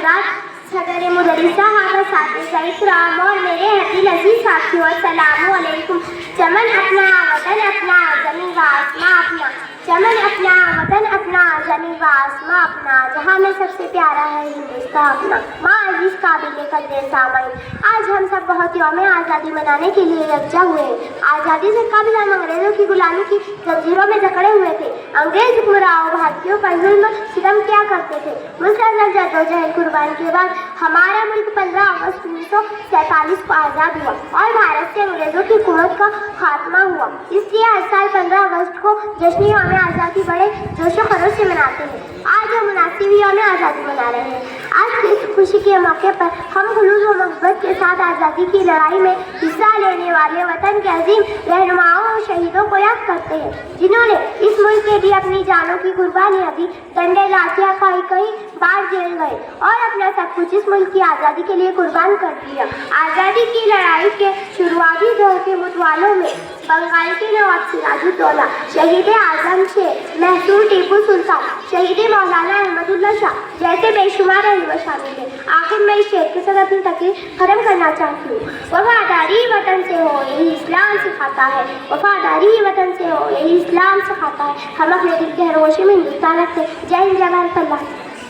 حضرات، صدر مدرسہ حافظ اساتذہ اکرام اور میرے حدیل عزیز ساتھیوں، السلام علیکم۔ چمن اپنا، وطن اپنا، زمین و آسماں اپنا، چمن اپنا، وطن اپنا، زمین و آسماں اپنا، جہاں میں سب سے پیارا ہے ہندوستان اپنا۔ ماں عزیز قابل قدر سامعین، آج ہم سب بہت یوم آزادی منانے کے لیے یکجا ہوئے ہیں۔ آزادی سے قبل ہم انگریزوں کی غلامی کی زنجیروں میں جکڑے ہوئے تھے۔ انگریز حکمراں بھارتیوں پر ظلم ستم کیا کرتے تھے۔ مسلسل جدوجہد قربانی کے بعد ہمارا ملک 15 اگست 1947 کو آزاد ہوا اور بھارت سے انگریزوں کی حکومت کا خاتمہ ہوا۔ اس لیے ہر سال 15 اگست کو جشن یوم آزادی بڑے جوش و خروش سے مناتے ہیں۔ آج ہم مناسب یوم آزادی منا رہے ہیں۔ آج کی اس خوشی کے موقع پر ہم خلوص و محبت کے ساتھ آزادی کی لڑائی میں حصہ لینے والے وطن کے عظیم رہنماؤں اور شہیدوں کو یاد کرتے ہیں، جنہوں نے اس ملک کے لیے اپنی جانوں کی قربانیاں دی، ڈنڈے لاٹھیاں کھائی، کئی بار جیل گئے اور اپنا سب کچھ اس ملک کی آزادی کے لیے قربان کر دیا۔ آزادی کی لڑائی کے شروعاتی دور کے متوالوں میں بنگال کے نواب سراج الدولہ، شہید اعظم شیر محسود ٹیپو سلطان، شہید مولانا احمد اللہ شاہ جیسے بے شمار رہنما شامل ہیں۔ آخر میں اس شعر کے ساتھ اپنی تقریر ختم کرنا چاہتی ہوں۔ وفاداری وطن سے ہو یہی اسلام سکھاتا ہے، وفاداری وطن سے ہو یہی اسلام سکھاتا ہے۔ ہم اپنے دل کے ہر گوشے میں ہندوستان رکھتے ہیں۔ جے ہند، جے بھارت، اللہ۔